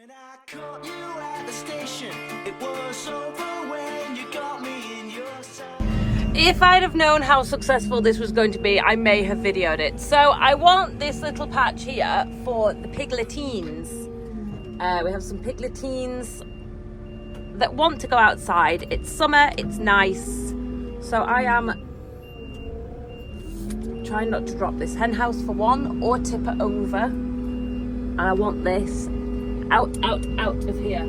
When I caught you at the station, it was over when you got me in your sight. If I'd have known how successful this was going to be, I may have videoed it. So I want this little patch here for the pigletines. We have some pigletines that want to go outside. It's summer, it's nice. So I am trying not to drop this hen house for one or tip it over. And I want this out of here.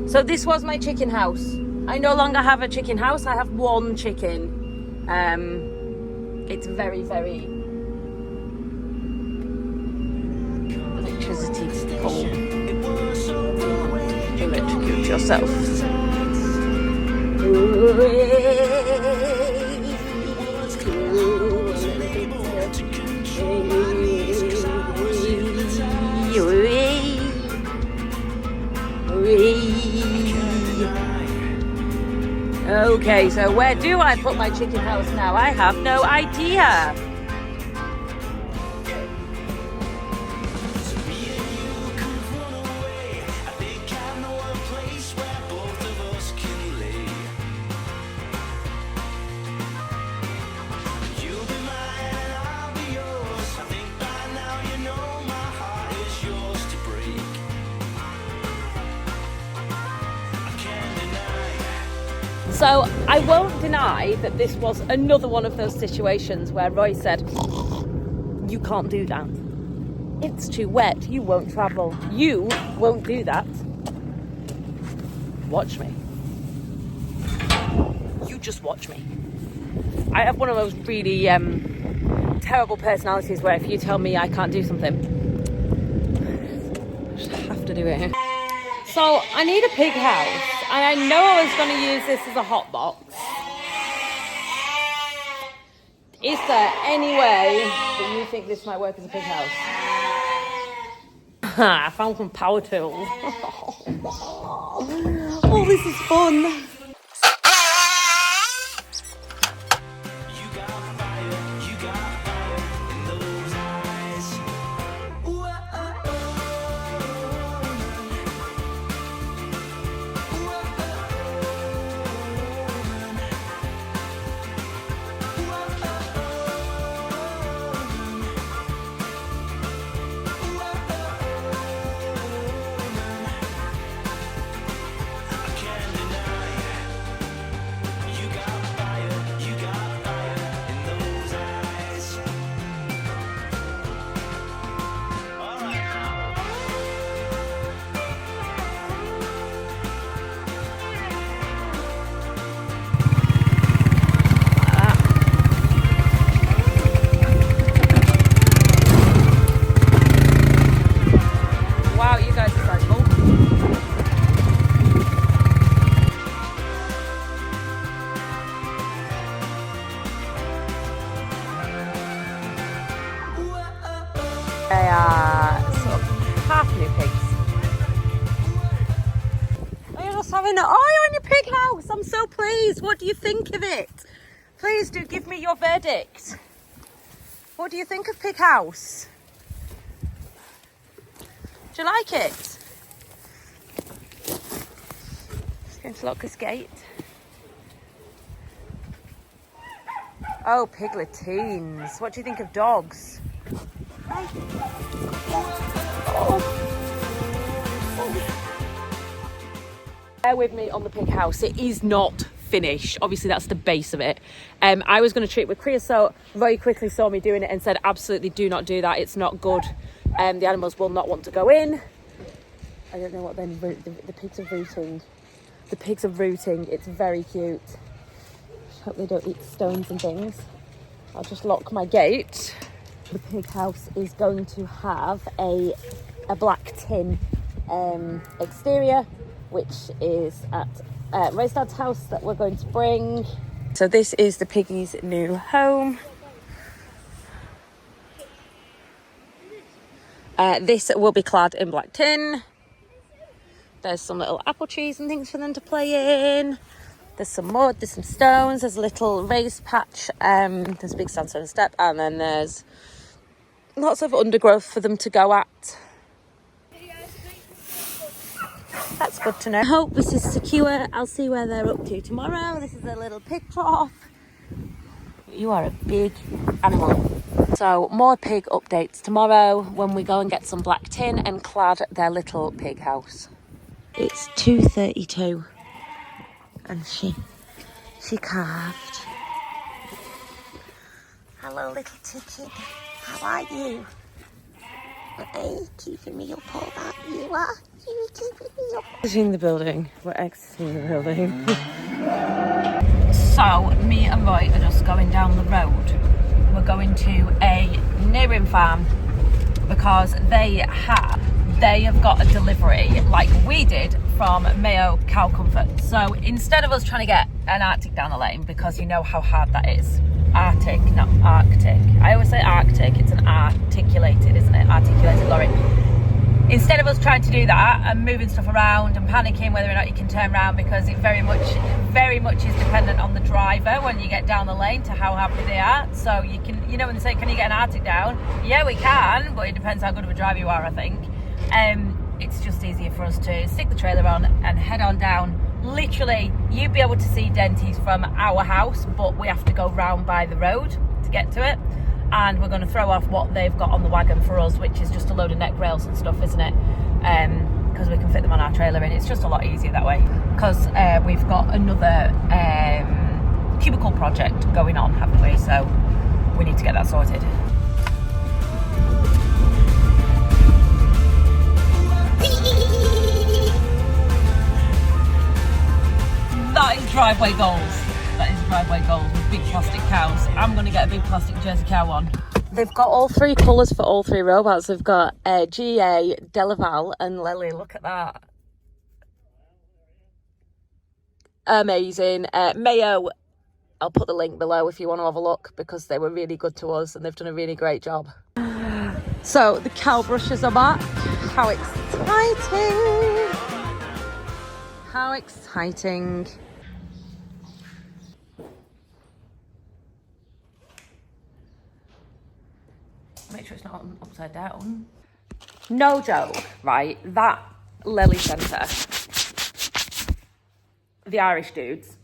So this was my chicken house. I no longer have a chicken house. I have one chicken. It's very, very electricity cold. Electrocute yourself. Okay, so where do I put my chicken house now? I have no idea. So I won't deny that this was another one of those situations where Roy said, you can't do that. It's too wet. You won't travel. You won't do that. Watch me. You just watch me. I have one of those really terrible personalities where if you tell me I can't do something, I just have to do it. So I need a pig house. And I know I was going to use this as a hot box. Is there any way that you think this might work as a pig house? I found some power tools. Oh, this is fun. They are sort of half new pigs. You're just having you're in your pig house. I'm so pleased. What do you think of it? Please do give me your verdict. What do you think of pig house? Do you like it? Just going to lock this gate. Oh, pigletines. What do you think of dogs? Bear with me on the pig house. It is not finished. Obviously, that's the base of it. I was going to treat it with creosote. Roy quickly saw me doing it and said, absolutely do not do that. It's not good. The animals will not want to go in. I don't know what then. The pigs are rooting. The pigs are rooting. It's very cute. Just hope they don't eat stones and things. I'll just lock my gate. The pig house is going to have a black tin exterior, which is at Roy's dad's house that we're going to bring. So this is the piggy's new home. This will be clad in black tin. There's some little apple trees and things for them to play in. There's some mud, there's some stones, there's a little raised patch, there's a big sandstone step, and then there's lots of undergrowth for them to go at. good to know. I hope this is secure. I'll see where they're up to tomorrow. This is a little pig trough. You are a big animal. So more pig updates tomorrow when we go and get some black tin and clad their little pig house. It's 2:32 and she calved. Hello little ticket, how are you? Are you keeping me up all that? You are? You keeping me up? Exiting the building. We're exiting the building. So me and Roy are just going down the road. We're going to a neighbouring farm because they have got a delivery like we did from Mayo Cow Comfort. So instead of us trying to get an Arctic down the lane, because you know how hard that is. Arctic, not Arctic. I always say Arctic, it's an articulated, isn't it? Articulated lorry. Instead of us trying to do that and moving stuff around and panicking whether or not you can turn around, because it very much is dependent on the driver when you get down the lane to how happy they are. So you can, you know, when they say, can you get an Arctic down? Yeah, we can, but it depends how good of a driver you are, I think. It's just easier for us to stick the trailer on and head on down. Literally, you'd be able to see Denty's from our house, but we have to go round by the road to get to it. And we're going to throw off what they've got on the wagon for us, which is just a load of neck rails and stuff, isn't it? Because we can fit them on our trailer, and it's just a lot easier that way. Because we've got another cubicle project going on, haven't we? So we need to get that sorted. That is driveway goals. That is driveway goals with big plastic cows. I'm going to get a big plastic Jersey cow on. They've got all three colours for all three robots. They've got GA, Delaval and Lily. Look at that. Amazing. Mayo, I'll put the link below if you want to have a look, because they were really good to us and they've done a really great job. So the cow brushes are back. How exciting. How exciting. Make sure it's not upside down. No joke, right? That Lily Centre, the Irish dudes,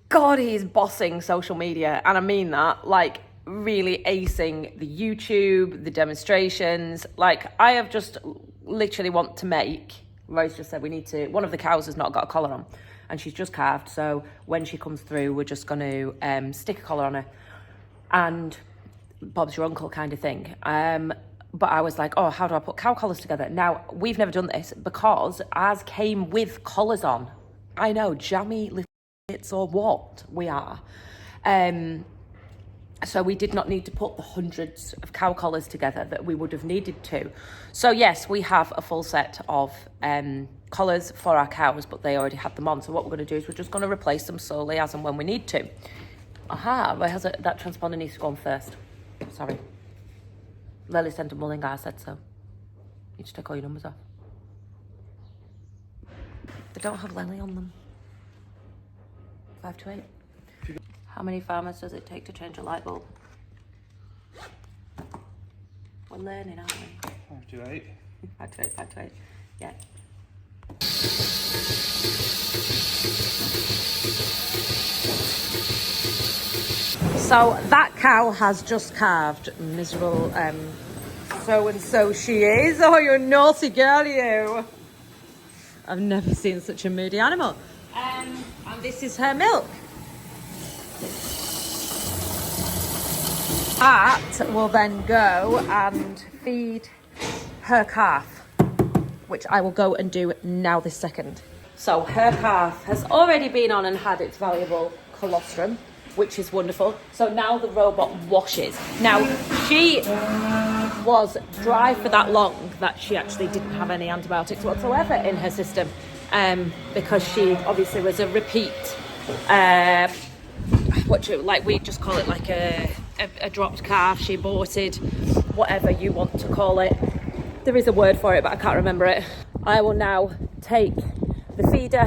God, he's bossing social media. And I mean that, like, really acing the YouTube, the demonstrations. Like, I have just literally want to make, Rose just said we need to, one of the cows has not got a collar on and she's just calved. So when she comes through, we're just going to stick a collar on her. And Bob's your uncle kind of thing. But I was like, oh, how do I put cow collars together? Now, we've never done this because ours came with collars on. I know, jammy little bits or what we are. So we did not need to put the hundreds of cow collars together that we would have needed to. So yes, we have a full set of collars for our cows, but they already had them on. So what we're going to do is we're just going to replace them slowly as and when we need to. Aha, where has it, that transponder needs to go on first. Sorry. Lily sent a Mullingar, I said so. You need to take all your numbers off. They don't have Lily on them. 5 to 8. How many farmers does it take to change a light bulb? We're learning, aren't we? 5 to 8. 5 to 8, 5 to 8. Yeah. So that cow has just calved. Miserable, so-and-so she is. Oh, you're a naughty girl, you. I've never seen such a moody animal. And this is her milk. That will then go and feed her calf, which I will go and do now this second. So her calf has already been on and had its valuable colostrum, which is wonderful. So now the robot washes. Now, she was dry for that long that she actually didn't have any antibiotics whatsoever in her system, because she obviously was a repeat, we just call it like a dropped calf. She aborted, whatever you want to call it. There is a word for it, but I can't remember it. I will now take the feeder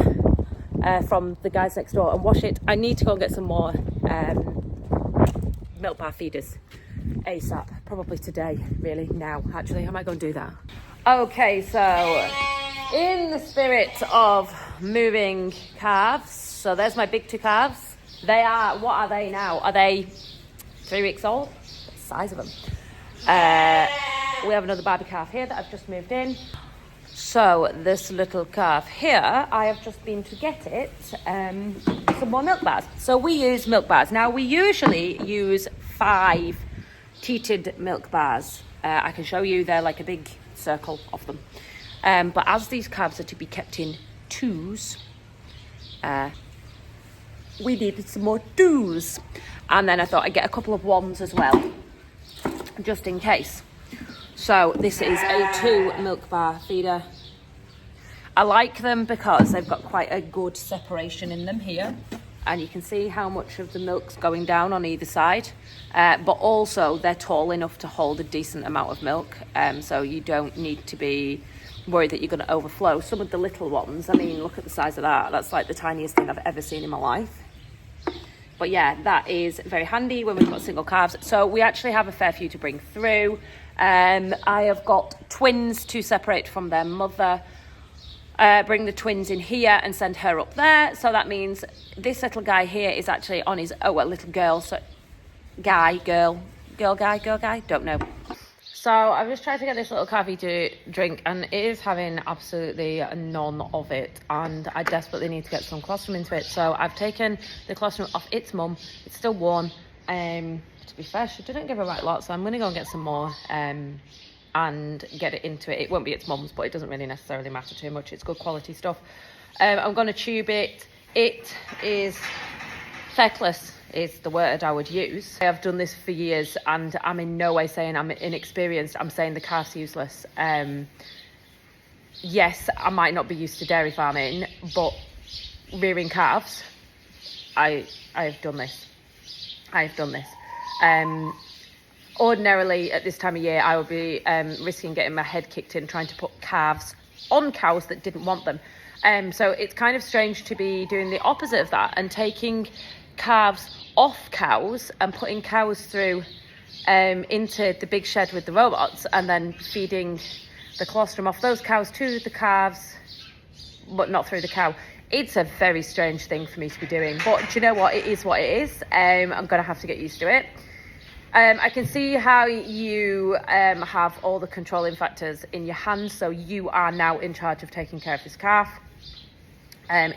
from the guys next door and wash it. I need to go and get some more milk bar feeders ASAP, probably today, really, now. Actually, I might go and do that. Okay, so In the spirit of moving calves, so there's my big two calves. They are, what are they now? Are they 3 weeks old? The size of them. We have another baby calf here that I've just moved in. So this little calf here, I have just been to get it some more milk bars. So we use milk bars. Now we usually use 5 teated milk bars. I can show you, they're like a big circle of them. But as these calves are to be kept in 2s, we needed some more 2s. And then I thought I'd get a couple of 1s as well, just in case. So this is a 2 milk bar feeder. I like them because they've got quite a good separation in them here. And you can see how much of the milk's going down on either side. But also they're tall enough to hold a decent amount of milk. So you don't need to be worried that you're going to overflow. Some of the little ones, I mean, look at the size of that. That's like the tiniest thing I've ever seen in my life. But yeah, that is very handy when we've got single calves. So we actually have a fair few to bring through. I have got twins to separate from their mother. Bring the twins in here and send her up there. So that means this little guy here is actually on his, little girl. So girl guy, don't know. So I've just tried to get this little calfie to drink and it is having absolutely none of it. And I desperately need to get some colostrum into it. So I've taken the colostrum off its mum. It's still warm. To be fair, she didn't give a right lot. So I'm going to go and get some more and get it into it. It won't be its mum's, but it doesn't really necessarily matter too much. It's good quality stuff. I'm going to tube it. It is feckless is the word I would use. I have done this for years and I'm in no way saying I'm inexperienced. I'm saying the calf's useless. Yes, I might not be used to dairy farming, but rearing calves, I have done this. Ordinarily at this time of year, I would be risking getting my head kicked in trying to put calves on cows that didn't want them. So it's kind of strange to be doing the opposite of that and taking calves off cows and putting cows through into the big shed with the robots and then feeding the colostrum off those cows to the calves, but not through the cow. It's a very strange thing for me to be doing, but do you know what? It is what it is. I'm going to have to get used to it. I can see how you have all the controlling factors in your hands, so you are now in charge of taking care of this calf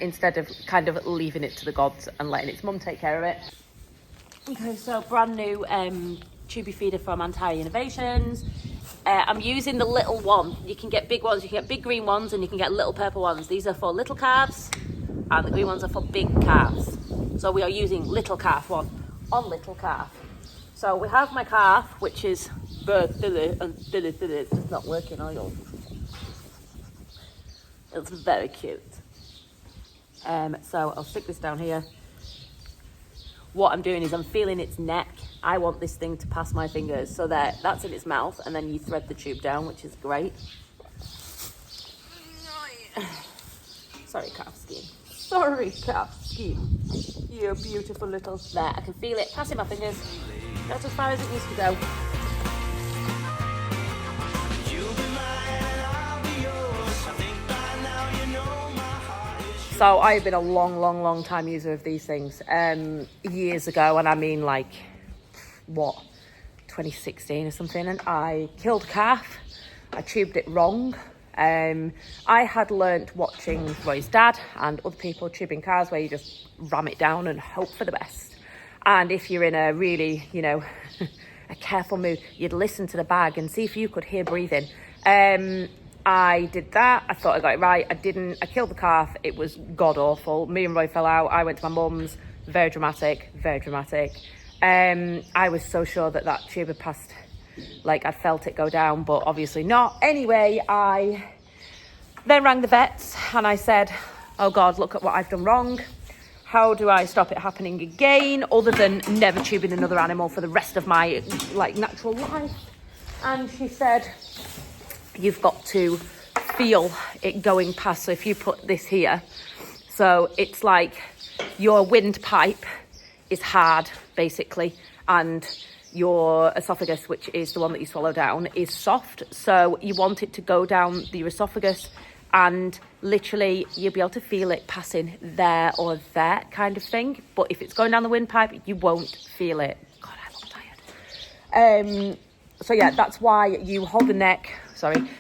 instead of kind of leaving it to the gods and letting its mum take care of it. Okay, so brand new tubey feeder from Anti Innovations. I'm using the little one. You can get big ones, you can get big green ones, and you can get little purple ones. These are for little calves, and the green ones are for big calves. So we are using little calf one on little calf. So we have my calf, which is it's not working, are you? It's very cute. So I'll stick this down here. What I'm doing is I'm feeling its neck. I want this thing to pass my fingers. So that's in its mouth, and then you thread the tube down, which is great. Sorry, calf skin. You beautiful little... There, I can feel it passing my fingers. That's as far as it used to go. So I've been a long time user of these things. Years ago, and I mean like, 2016 or something, and I killed a calf. I tubed it wrong. I had learnt watching Roy's dad and other people tubing calves where you just ram it down and hope for the best. And if you're in a really, a careful mood, you'd listen to the bag and see if you could hear breathing. I did that. I thought I got it right. I didn't. I killed the calf. It was god awful. Me and Roy fell out. I went to my mum's. Very dramatic. I was so sure that tube had passed. Like I felt it go down, but obviously not. Anyway, I then rang the vets and I said, oh God, look at what I've done wrong. How do I stop it happening again, other than never tubing another animal for the rest of my natural life? And she said, you've got to feel it going past. So if you put this here, so it's like your windpipe is hard, basically, and your esophagus, which is the one that you swallow down, is soft. So you want it to go down your esophagus and literally you'll be able to feel it passing there or there kind of thing. But if it's going down the windpipe, you won't feel it. God, I look tired. So yeah, that's why you hold the neck.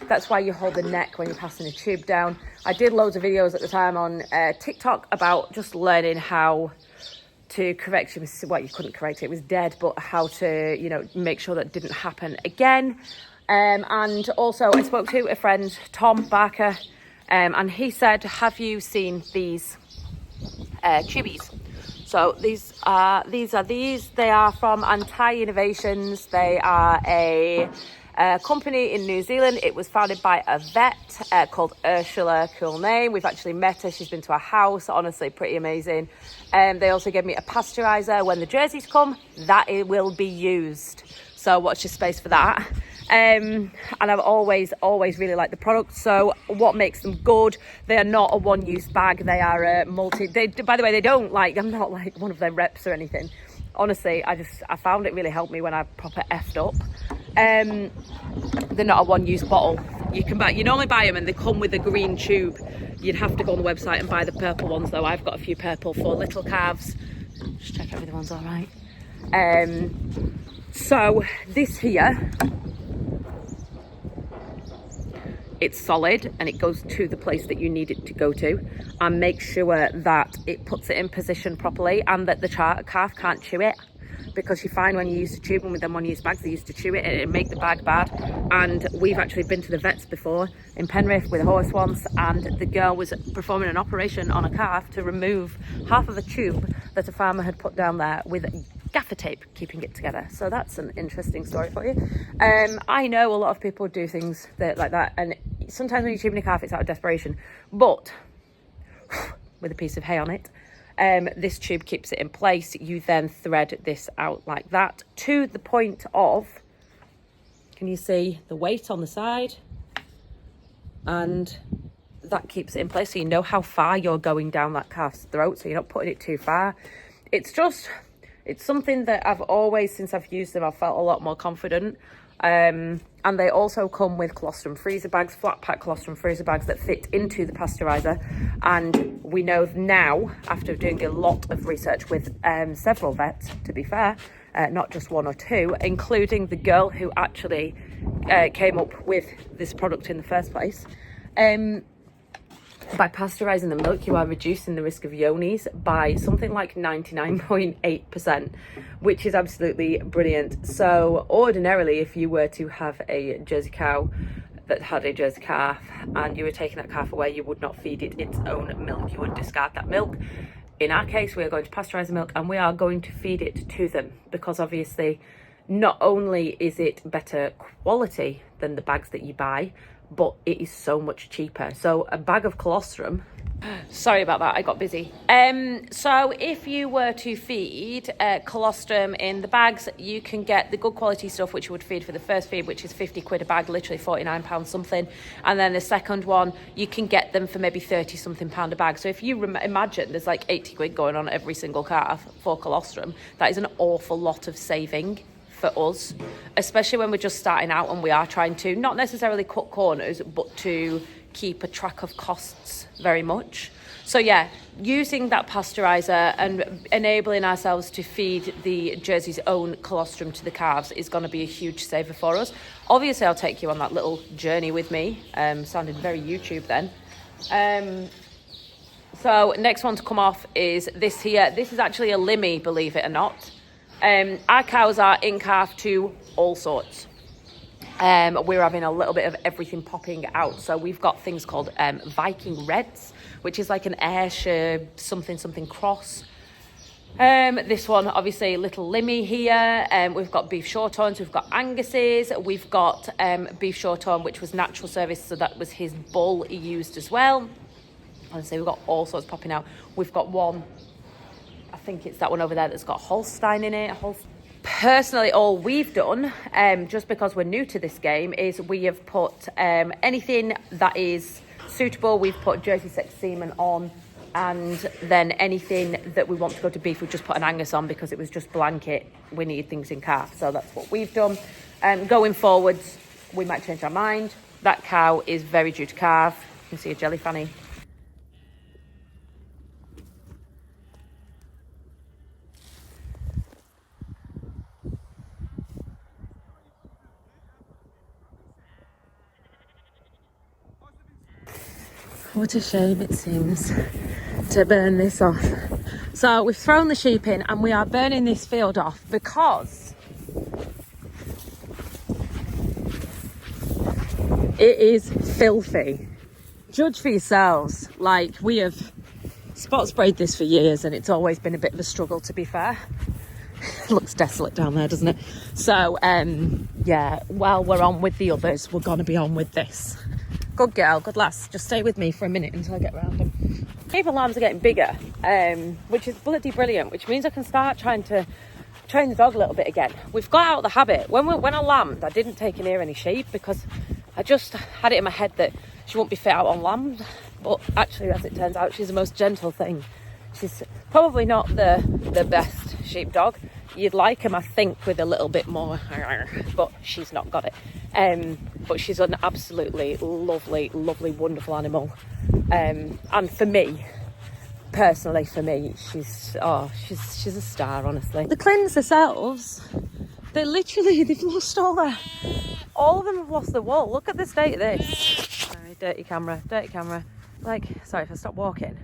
That's why you hold the neck when you're passing a tube down. I did loads of videos at the time on TikTok about just learning how to correct it. Well, you couldn't correct it, it was dead, but how to, you know, make sure that didn't happen again. And also I spoke to a friend, Tom Barker, and he said, have you seen these tubies? So these are they are from Anti Innovations. They are a company in New Zealand. It was founded by a vet called Ursula. Cool name. We've actually met her. She's been to our house. Honestly, pretty amazing. They also gave me a pasteurizer. When the jerseys come, that it will be used. So watch your space for that. And I've always really liked the product. So what makes them good? They are not a one-use bag. They are a by the way, they don't like, I'm not like one of their reps or anything. Honestly, I found it really helped me when I proper effed up. They're not a one-use bottle. You normally buy them and they come with a green tube. You'd have to go on the website and buy the purple ones though. I've got a few purple for little calves. Just check everyone's all right. So this here, it's solid and it goes to the place that you need it to go to, and make sure that it puts it in position properly and that the calf can't chew it, because you find when you use to tube them with them one-use bags, they used to chew it and it'd make the bag bad. And we've actually been to the vets before in Penrith with a horse once, and the girl was performing an operation on a calf to remove half of a tube that a farmer had put down there with gaffer tape keeping it together. So that's an interesting story for you. I know a lot of people do things like that, and sometimes when you're tubing a calf it's out of desperation, but with a piece of hay on it, this tube keeps it in place. You then thread this out like that to the point of, can you see the weight on the side? And that keeps it in place, so you know how far you're going down that calf's throat, so you're not putting it too far. It's something that I've always, since I've used them, I've felt a lot more confident. And they also come with colostrum freezer bags, flat pack colostrum freezer bags that fit into the pasteurizer. And we know now, after doing a lot of research with several vets, to be fair, not just one or two, including the girl who actually came up with this product in the first place, by pasteurising the milk, you are reducing the risk of yonis by something like 99.8%, which is absolutely brilliant. So ordinarily, if you were to have a Jersey cow that had a Jersey calf and you were taking that calf away, you would not feed it its own milk. You would discard that milk. In our case, we are going to pasteurize the milk and we are going to feed it to them, because obviously not only is it better quality than the bags that you buy, but it is so much cheaper. So a bag of colostrum, sorry about that, I got busy. So if you were to feed colostrum in the bags, you can get the good quality stuff, which you would feed for the first feed, which is 50 quid a bag, literally £49 something. And then the second one, you can get them for maybe 30 something pound a bag. So if you imagine there's like 80 quid going on every single calf for colostrum, that is an awful lot of saving for us, especially when we're just starting out and we are trying to not necessarily cut corners, but to keep a track of costs very much. So yeah, using that pasteurizer and enabling ourselves to feed the Jersey's own colostrum to the calves is going to be a huge saver for us. Obviously, I'll take you on that little journey with me. Sounded very YouTube then. So next one to come off is this here. This is actually a limmy, believe it or not. Our cows are in calf to all sorts. We're having a little bit of everything popping out. So we've got things called Viking Reds, which is like an Ayrshire something cross. This one, obviously, little limmy here. We've got beef shorthorns, we've got Angus's, we've got beef shorthorn, which was natural service, so that was his bull he used as well. Honestly, we've got all sorts popping out. We've got one, I think it's that one over there that's got Holstein in it. Personally, all we've done, just because we're new to this game, is we have put anything that is suitable. We've put Jersey Sex Semen on, and then anything that we want to go to beef, we've just put an Angus on because it was just blanket. We need things in calf, so that's what we've done. Going forwards, we might change our mind. That cow is very due to calf. You see a jelly fanny. What a shame it seems to burn this off. So we've thrown the sheep in and we are burning this field off because it is filthy. Judge for yourselves. Like, we have spot sprayed this for years and it's always been a bit of a struggle, to be fair. It looks desolate down there, doesn't it? So yeah, while we're on with the others, we're gonna be on with this. Good girl, good lass. Just stay with me for a minute until I get round them. Sheep alarms are getting bigger, which is bloody brilliant, which means I can start trying to train the dog a little bit again. We've got out of the habit. When I lambed, I didn't take near any sheep because I just had it in my head that she won't be fit out on lambs. But actually, as it turns out, she's the most gentle thing. She's probably not the best sheep dog. You'd like him, I think, with a little bit more, but she's not got it. But she's an absolutely lovely, lovely, wonderful animal. And for me, personally, she's a star, honestly. The clins themselves, they've lost all of them have lost the wool. Look at the state of this. Sorry, dirty camera. Like, sorry if I stop walking.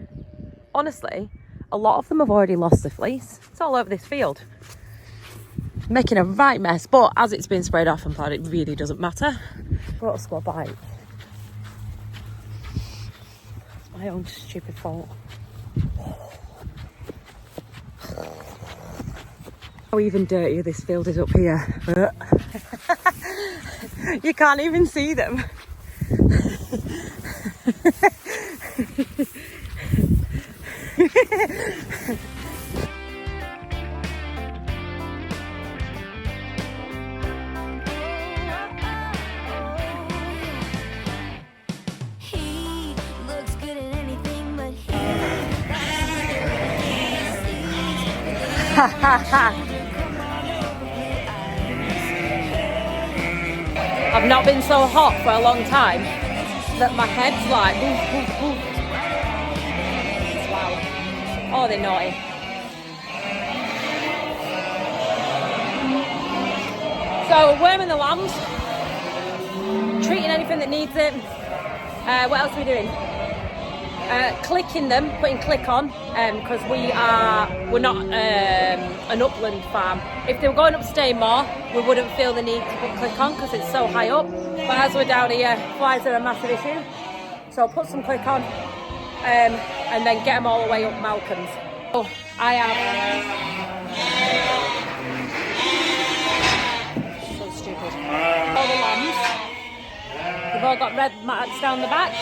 Honestly, a lot of them have already lost the fleece. It's all over this field. Making a right mess, but as it's been sprayed off and plowed, it really doesn't matter. Brought a squad bite. It's my own stupid fault. How even dirtier this field is up here. You can't even see them. He looks good at anything, but he I've not been so hot for a long time that my head's like, oof, oof, oof. Wow. Oh, they're naughty. So, worming the lambs, treating anything that needs it. What else are we doing? Clicking them, putting click on, because we're not an upland farm. If they were going upstate more, we wouldn't feel the need to put click on because it's so high up. But as we're down here, flies are a massive issue. So I'll put some click on, and then get them all the way up Malcolm's. So I have so stupid. All the lambs. They've all got red marks down the backs.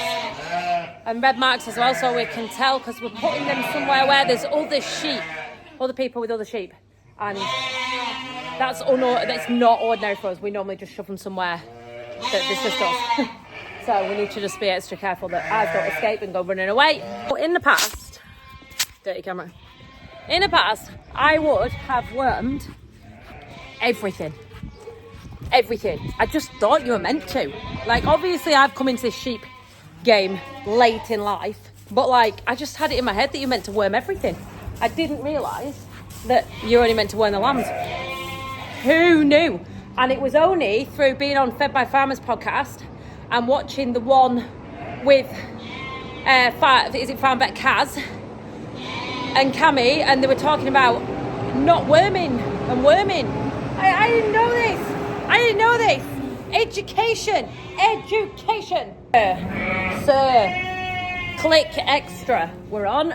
And red marks as well, so we can tell because we're putting them somewhere where there's other sheep, other people with other sheep, and that's not ordinary for us. We normally just shove them somewhere that there's just us. So we need to just be extra careful that ours don't escape and go running away. But in the past, dirty camera. In the past, I would have wormed everything. I just thought you were meant to. Like, obviously, I've come into this sheep game late in life, but like, I just had it in my head that you're meant to worm everything. I didn't realise that you're only meant to worm the lambs. Who knew? And it was only through being on Fed by Farmers podcast and watching the one with Farm Vet Kaz and Cammy, and they were talking about not worming and worming. I didn't know this. Education. Sir, click extra. We're on.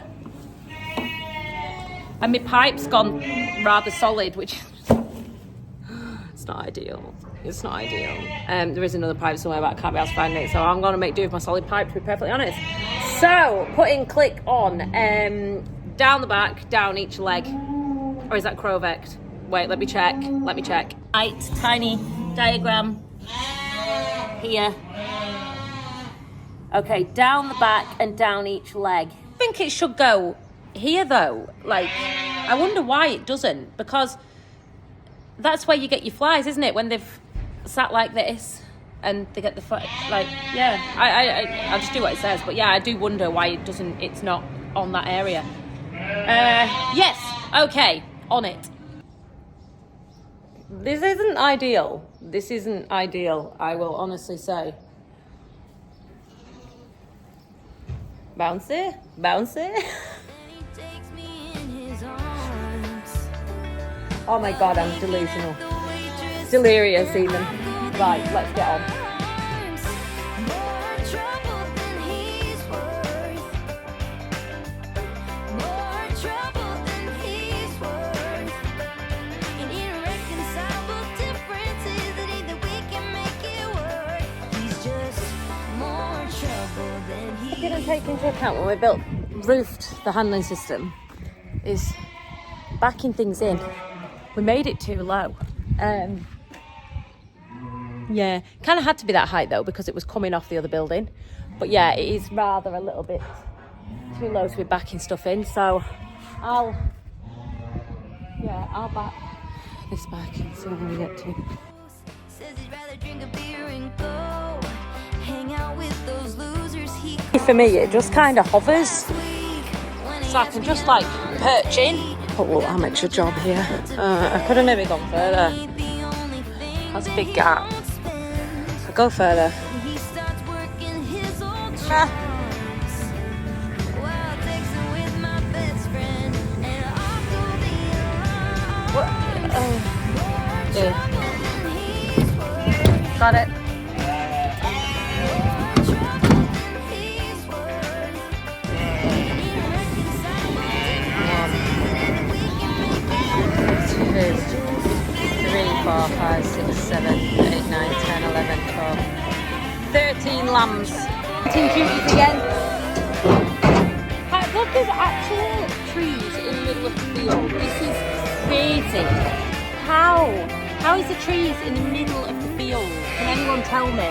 And my pipe's gone rather solid, which it's not ideal. There is another pipe somewhere, but I can't be able to find it. So I'm going to make do with my solid pipe, to be perfectly honest. So, putting click on, down the back, down each leg. Or is that Crovect? Wait, let me check. Right, tiny diagram here. Okay, down the back and down each leg. I think it should go here though. Like, I wonder why it doesn't, because that's where you get your flies, isn't it? When they've sat like this. and they get the like, yeah, I just do what it says. But yeah, I do wonder why it's not on that area. Yes, okay, on it. This isn't ideal. This isn't ideal, I will honestly say. Bouncy, bouncy. Oh my god, I'm delusional. Delirious even. Right, let's get on. I didn't take into account when we roofed the handling system is backing things in. We made it too low. Yeah, kind of had to be that height though because it was coming off the other building. But yeah, it is rather a little bit too low to be backing stuff in. So I'll back this back and see where we get to. For me, it just kind of hovers, so I can just like perch in. Oh, how much a job here. I could have maybe gone further. That's a big gap. I'll go further. Got it. Four, 5, 6, 7, 8, 9, 10, 11, 12, 13 lambs. 13 cuties again. Look, there's actual trees in the middle of the field. This is crazy. How? How is the trees in the middle of the field? Can anyone tell me?